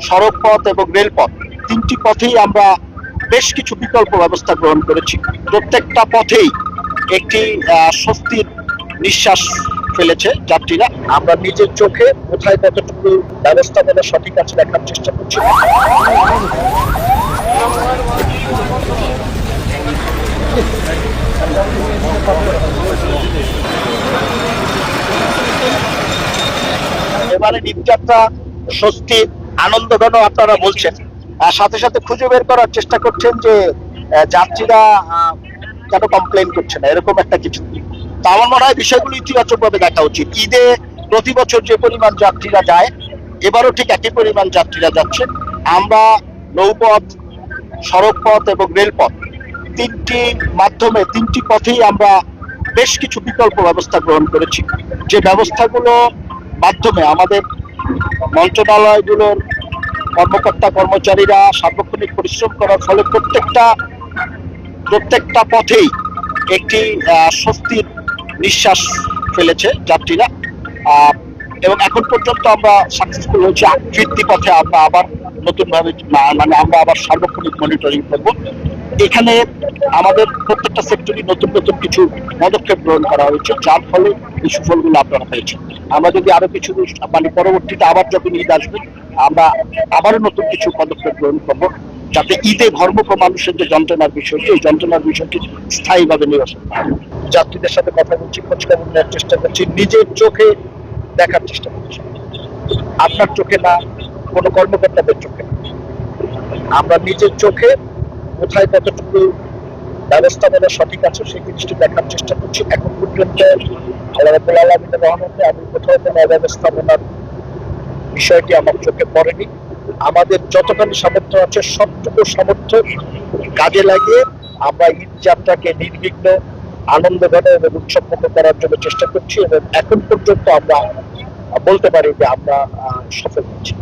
সড়ক পথ এবং রেলপথ, তিনটি পথেই আমরা বেশ কিছু বিকল্প ব্যবস্থা গ্রহণ করেছি। প্রত্যেকটা পথেই একটি স্বস্তির নিঃশ্বাস ফেলেছে যাত্রীরা। আমরা নিজের চোখে কোথায় কতটুকু ব্যবস্থাপনা সঠিক আছে দেখার চেষ্টা করছি। এবারে নির্যাত্রা স্বস্তি আনন্দঘন আপনারা বলছেন, সাথে সাথে খুঁজে বের করার চেষ্টা করছেন যে যাত্রীরা কেন কমপ্লেন করছে না, এরকম একটা কিছু। তা আমার মনে হয় বিষয়গুলো ইতিবাচক ভাবে দেখা উচিত। ঈদে প্রতি বছর যে পরিমাণ যাত্রীরা যায়, এবারও ঠিক একই পরিমাণ যাত্রীরা যাচ্ছে। আমরা নৌপথ, সড়ক পথ এবং রেলপথ, তিনটি মাধ্যমে, তিনটি পথেই আমরা বেশ কিছু বিকল্প ব্যবস্থা গ্রহণ করেছি। যে ব্যবস্থাগুলো মাধ্যমে আমাদের মন্ত্রণালয়গুলোর কর্মকর্তা কর্মচারীরা সার্বক্ষণিক পরিশ্রম করার ফলে প্রত্যেকটা পথেই একটি স্বস্তির নিঃশ্বাস ফেলেছে যাত্রীরা। এবং এখন পর্যন্ত আমরা সাকসেসফুল হয়েছি। ফিরতি পথে আমরা আবার নতুন ভাবে আমরা আবার সার্বক্ষণিক মনিটরিং করব। এখানে আমাদের প্রত্যেকটা সেক্টরই নতুন নতুন কিছু পদক্ষেপ গ্রহণ করা হয়েছে, যার ফলে এই সুফলগুলো আপনারা পেয়েছেন। আমরা যদি আরো কিছু পরবর্তীতে আবার যখন ঈদ আসবে, আমরা আবারও নতুন কিছু পদক্ষেপ গ্রহণ করবো, যাতে ঈদে ঘরমুখ মানুষের যে যন্ত্রণার বিষয়টি, এই যন্ত্রণার বিষয়টি স্থায়ীভাবে নিরসন। যাত্রীদের সাথে কথা বলছি, খোঁজখবর নেওয়ার চেষ্টা করছি, নিজের চোখে দেখার চেষ্টা করছি। আপনার চোখে না, কোনো কর্মকর্তাদের চোখে। আমরা নিজের চোখে কোথায় কতটুকু ব্যবস্থাপনা সঠিক আছে সেই জিনিসটি দেখার চেষ্টা করছি। এখন পর্যন্ত আল্লাহ রাব্বুল আলামিনের রহমতে আমি কোথাও কোনো অব্যবস্থাপনার বিষয়টি আমার চোখে পড়েনি। আমাদের যতখানি সামর্থ্য আছে সবটুকু সামর্থ্য কাজে লাগিয়ে আমরা ঈদ যাত্রাকে নির্বিঘ্ন, আনন্দঘন এবং উৎসবমুখ করার জন্য চেষ্টা করছি, এবং এখন পর্যন্ত আমরা বলতে পারি যে আমরা সফল হচ্ছি।